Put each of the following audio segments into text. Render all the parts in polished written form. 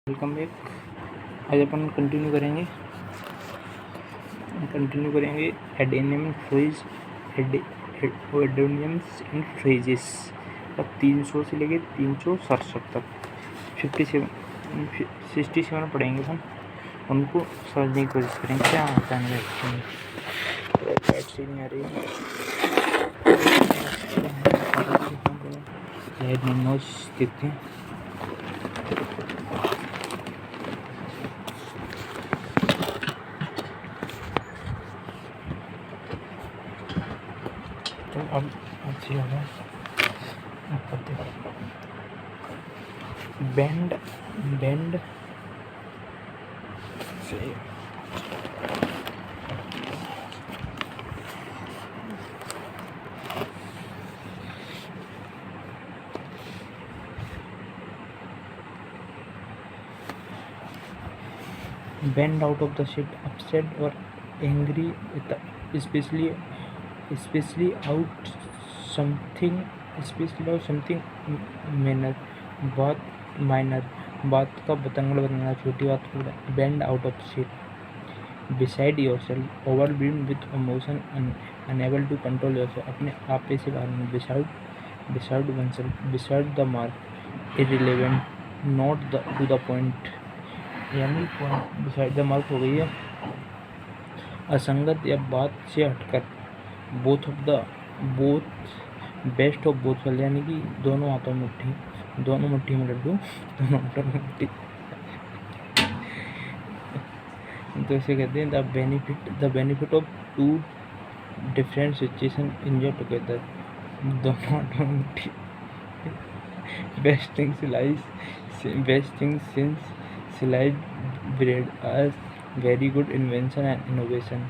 Welcome back. आज अपन continue करेंगे adenium phrase एडेनियम्स and phrases का 300 से लेके 367 तक 67 पढ़ेंगे अपन। उनको समझने की कोशिश करेंगे क्या होता है नहीं आ रही स्लाइड में नोट्स देखते हैं। तो अब अच्छी होगा बेंड सही bend out of the shit, upset or angry with especially out something minor बात का बतंगड़ बनाना, छोटी बात को bend out of shit, beside yourself, overwhelmed with emotion, unable to control yourself, अपने आप पे से बाहर में, beside oneself, beside the mark, irrelevant, not to the point, यानी पॉइंट बिसाइड द मार्क हो गई है, असंगत या बात से हटकर, both best of both world, यानी कि दोनों हाथों में मुट्ठी, दोनों मुट्ठी में लड्डू, दोनों हाथों में मुट्ठी। तो इसे कहते हैं the benefit of two different situation enjoy together, दोनों हाथों में मुट्ठी। Best thing since sliced bread, a very good invention and innovation.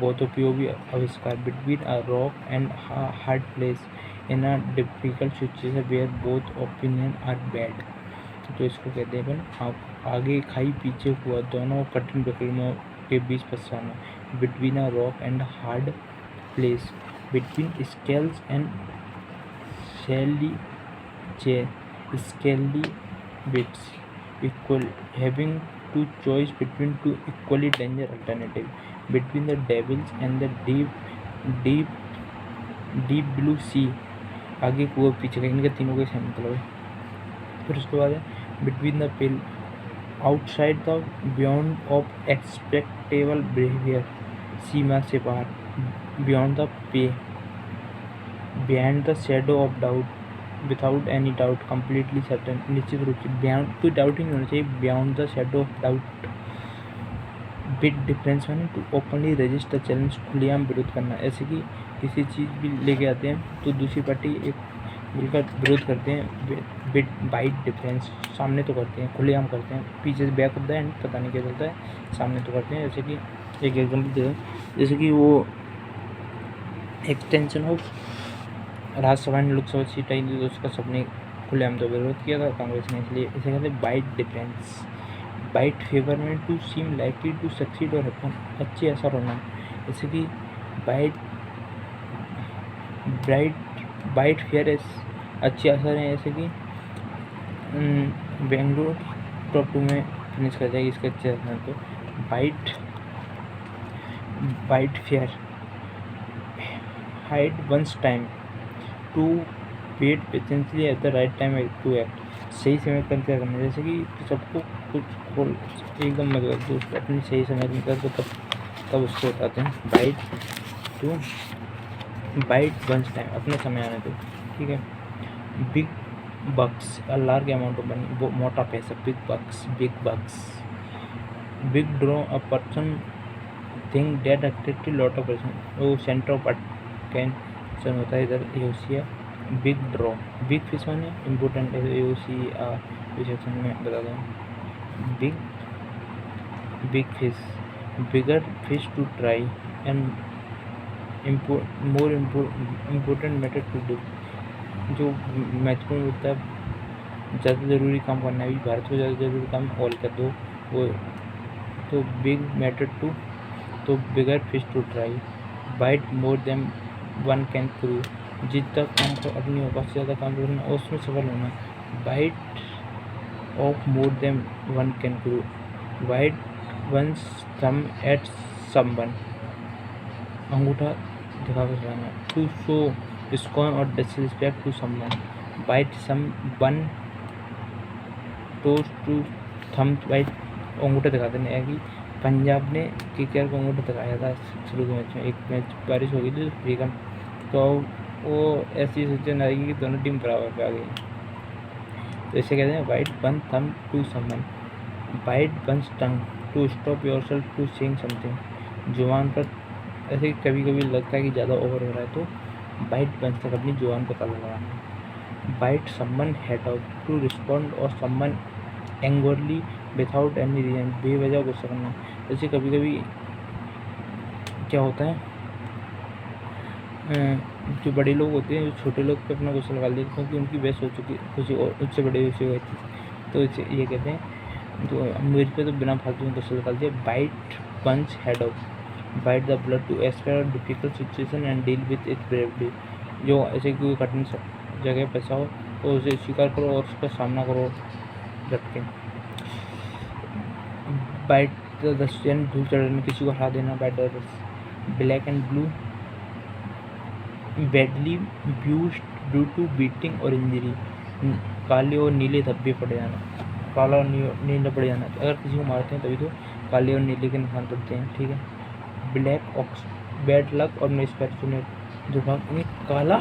Both of you भी आविष्कार, between a rock and a hard place in a difficult situation where both opinion are bad. तो इसको कहते हैं अपन आगे खाई पीछे हुआ, दोनों कठिन विकल्पों के बीच फंसाना, between a rock and a hard place, between scales and scaly bits, equal, having to choose between two equally dangerous alternatives, between the devils and the deep blue sea, आगे कुआ पीछे का, इनके तीनों का सेम मतलब है। फिर उसके बाद है between the pale, outside the beyond of expectable behavior, सीमा से बाहर, beyond the pay, behind the shadow of doubt, without any doubt, completely certain, निश्चित रूप से, बियॉन्ड कोई डाउट ही नहीं होना चाहिए, beyond the shadow of doubt, big difference मैंने to openly resist the challenge, खुलेआम विरोध करना, ऐसे कि किसी चीज़ भी लेके आते हैं तो दूसरी पार्टी एक मिलकर विरोध करते हैं, बिट बाइट डिफरेंस, सामने तो करते हैं, खुलेआम करते हैं, पीछे से बैक ऑफ द एंड पता नहीं क्या चलता है, सामने तो करते हैं। जैसे कि एक एग्जाम्पल दे, जैसे कि वो एक्सटेंशन ऑफ राज्यसभा ने लोकसभा सीट आई थी तो उसका सबने खुलेआम तो विरोध किया था कांग्रेस ने, इसलिए इसे कहते हैं बाइट डिफरेंस। बाइट फेवर में to seem likely to succeed और हैपन, अच्छे असर होना, जैसे कि बाइट फेयर अच्छे असर हैं, जैसे कि बेंगलुरु टॉप 2 में फिनिश कर जाएगी इसके अच्छे असर। तो bide fair, bide one's time to wait patiently at the right time to act, सही समय पर इंतजार करना, जैसे कि सबको कुछ एकदम मतलब दोस्त अपनी सही समय पर तो तब उसको बताते हैं बाइट वंस टाइम, अपने समय आने दो, ठीक है। Big bucks, a large amount of money, वो मोटा पैसा, big bucks. Big draw, a person thing that attractive lot of person, वो सेंटर ऑफ अटेंशन होता है इधर, यूसिया। बिग ड्रॉ, बिग फिश माने इम्पोर्टेंट है, यूसिया सेक्शन में बता दूँ। Big fish, bigger fish to try and more important matter to do, जो महत्वपूर्ण होता है, ज़्यादा ज़रूरी काम करना है, भारत को ज़्यादा ज़रूरी काम ऑल कर दो वो, तो बिग मैटर टू, तो bigger fish to try, bite more than one can through, जितना काम को अपनी औकात से ज़्यादा काम करना और उसमें सफल होना, bite of more than one can grow. Bite one's thumb at someone. अंगूठा दिखाकर चलाना. To show scorn or disrespect to someone. Bite someone toes to thumb bite. अंगूठा दिखाते नहीं है कि पंजाब ने केकेआर को अंगूठा दिखाया था शुरू के मैच में. एक मैच बारिश हो गई थी फ्रीकम, तो वो ऐसी सिचुएशन आएगी कि दोनों टीम बराबर पे आ गई. तो इसे कहते हैं bite one thumb to someone. Bite one tongue to stop yourself to saying something. जुबान पर ऐसे कभी कभी लगता है कि ज़्यादा ओवर हो रहा है, तो बाइट वन तक अपनी जुबान पर ताला लगाना. Bite someone head out to respond और someone angrily without any reason. बेवजह गुस्सा करना. जैसे कभी कभी क्या होता है, जो बड़े लोग होते हैं जो छोटे लोग पे अपना गुस्सा लगा लेते हैं क्योंकि उनकी बहस हो चुकी किसी और उससे बड़े विषय हुए थे, तो इसे ये कहते हैं. तो मेरे पे तो बिना फालतू में गुस्सा लगा दिया. Bite punch head off. Bite the blood to escape difficult situation and deal with it bravely. जो ऐसे कोई कठिन जगह फंसा हो तो उसे स्वीकार करो और उसका सामना करो डट के. बाइट द डस्ट यानी धूल चढ़ाने, किसी को हरा देना. Bite the dust. Black and blue badly abused due to beating और इंजरी. काले और नीले धब्बे पड़ जाना. काला और नीला पड़ जाना. अगर किसी को मारते हैं तभी तो काले और नीले के निशान पड़ते हैं. ठीक है. ब्लैक ऑक्स बैड लक और मिसफॉर्चूनेट. दुर्भाग्य काला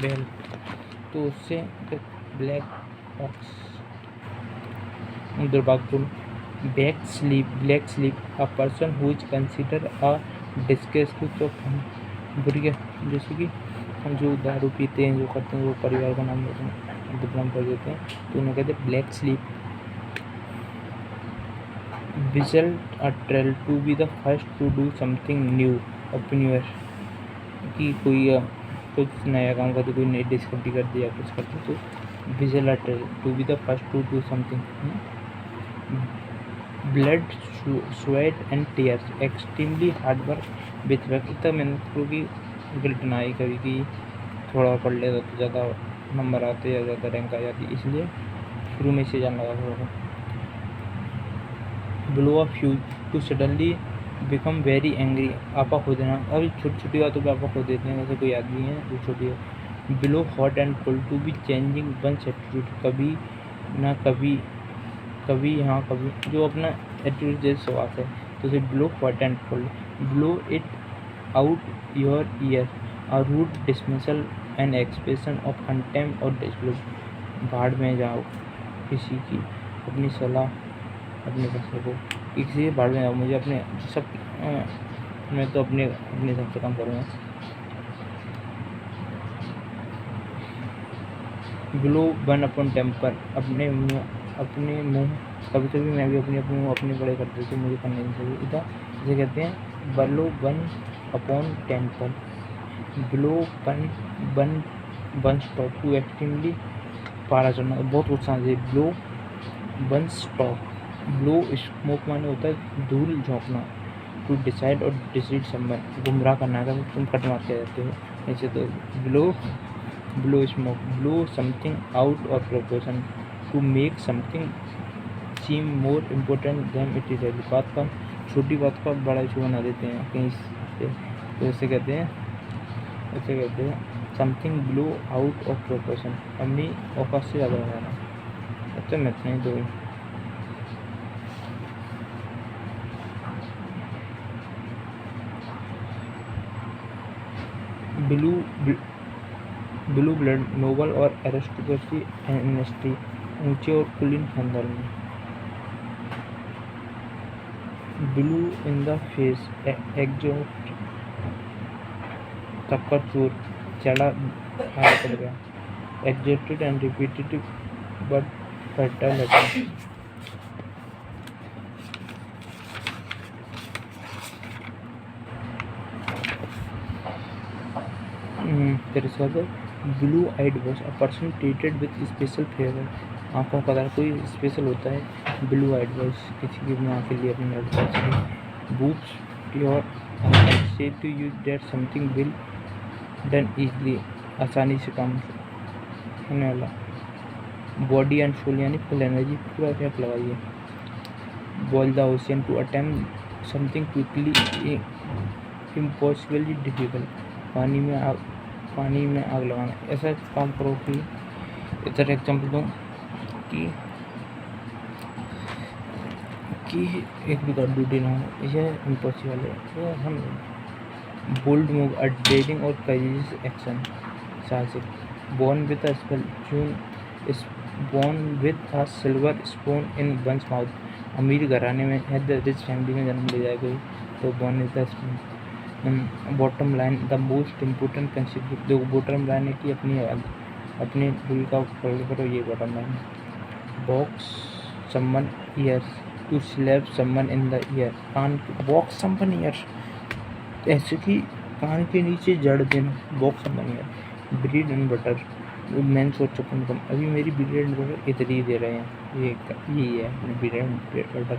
बैल, तो उससे ब्लैक ऑक्स दुर्भाग्यपूर्ण. Black sleep a person who is consider a disgraceful of बुरी. जैसे कि हम जो दारू पीते हैं, जो करते हैं, वो परिवार का नाम बदनाम कर देते हैं, तो उन्हें कहते हैं black sleep. Whistle a trail to be the first to do something new open your. कि कोई कुछ नया काम करते, कोई नई डिस्कवरी कर दिया कुछ करते, तो whistle a trail to be the first to do something. Blood sweat and tears extremely hard work with work. इतना मेहनत करो कि गिल्ट ना आई कभी कि थोड़ा पढ़ लेता तो ज़्यादा नंबर आते या ज़्यादा रैंक आ जाती, इसलिए शुरू में से जान लगा थोड़ा. Blow off fuse to suddenly become very angry. आपा खो देना. अभी छोटी छोटी बातों पर आपा खो देते हैं. जैसे कोई आदमी है जो छोटी है. Blow hot and cold to be changing one's attitude. कभी ना कभी, कभी यहाँ कभी, जो अपना एटीट्यूड जैसे बात है, तो उसे blow hot and cold. Blow it out your ear. A rude dismissal an expression of contempt और डिसप्लेज. भाड़ में जाओ किसी की अपनी सलाह अपने फैसले को. किसी से भाड़ में जाओ. मुझे अपने सब मैं तो अपने हिसाब से काम करूँगा. Glow one upon temper. अपने मुँह. कभी कभी मैं भी अपने मुँह अपने बड़े कर देती हूँ, मुझे करने नहीं चाहिए. इधर इसे कहते हैं blow one upon temper. Glow one stop to extremely पारा चढ़ना. बहुत गुस्सा से. Blow one stop. Blow smoke माने होता है धूल झोंकना. टू डिसाइड और डिसीड समवन. गुमराह करना. अगर तुम कट मार के जाते हो ऐसे, तो blow smoke. Blow something out of proportion. To make something seem more important than it is. बात का छोटी बात का बड़ा इशू बना देते हैं कहीं से, तो इसे कहते हैं something blow out of proportion. अपनी औकात से ज़्यादा हो जाना. अच्छा मैं इतना ही दो. ब्लू ब्लड नोबल और एरिस्टोक्रेसी एनेस्टी. ऊंचे और कुलीन खानदान में. Blue in the face exhaust. थक्का चोर. चढ़ा हार पड़ गया. Exhausted and repetitive but fertile. there is other blue eyed was a person treated with special favor. आँखों का कलर कोई स्पेशल होता है. ब्लू आइड वॉइस किसी की माँ के लिए अपनी लड़का से. बूट्स योर से to use that something will done easily. आसानी से काम होने वाला. बॉडी एंड सोल यानी फुल एनर्जी, पूरा कैप लगाइए। Boil the ocean to attempt something quickly impossibly difficult, पानी में आग लगाना। ऐसा काम करो कि इधर एग्जाम्पल दूँ कि एक भी ड्यूटी ना हो, यह इम्पॉसिबल है। तो हम बोल्ड मूव अ डेयरिंग और करेजियस एक्शन, साहसिक। Born with a spell, June is born with a silver spoon in one's mouth, अमीर घराने में है, द रिच फैमिली में जन्म ले जाएगा तो born with the spoon. Bottom line, the most important consider, जो बॉटम लाइन है कि अपने दिल का फॉलो करो, ये बॉटम लाइन है। Box someone ears, to slap someone in the ear, कान, बॉक्स समवन ईयर, ऐसे कि कान के नीचे जड़ देना, box someone ear. Bread and butter, मैंने सोचा कम, अभी मेरी ब्रेड एंड बटर इतनी ही दे रहे हैं, यही है bread and butter.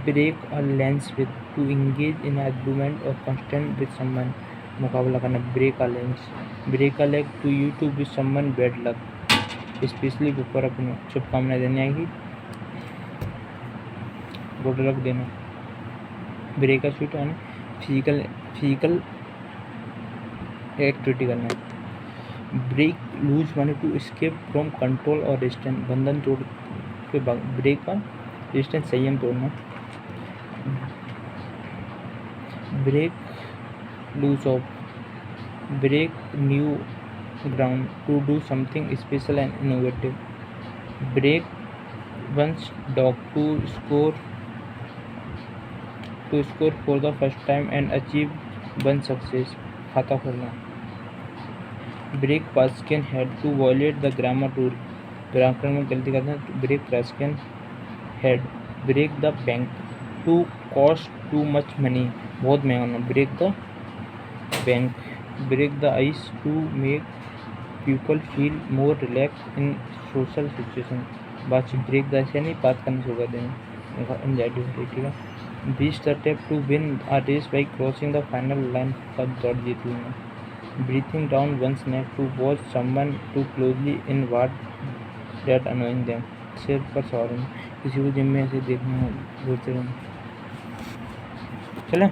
Break a lens with, to engage in agreement और कंस्टेंट विद समवन, मुकाबला करना। Break a lens, break a leg, to you to with someone bad luck, specially ऊपर अपने शुभकामनाएं देने आएगी, गुड लक देना। ब्रेक अ स्वीट यानी फिजिकल एक्टिविटी करना। ब्रेक लूज माने टू एस्केप फ्रॉम कंट्रोल और रेजिस्टेंस, बंधन तोड़ के भाग। ब्रेक का रेजिस्टेंस, संयम तोड़ना। Break loose of, break new ground, to do something special and innovative. Break one's duck, to score for the first time and achieve one success, खाता खोलना। ब्रेक पास्किन head, to violate the grammar rule, व्याकरण में गलती करना। Break पास्किन head. Break the bank, to cost too much money, बहुत महंगा होना। Break the bank. Break the ice, to make people feel more relax in social situation, बातचीत। Break the ice यानी बात करना शुरू कर देना, एंजाइटी होती, ठीक है। Breast the tape, to win a race by crossing the final line, तब दौड़ जीत लेना। Breathing down one's neck, to watch someone too closely in what that annoying them, सिर पर सवार, किसी को जिम में ऐसे देखना हो, बोलते रहना। चलें।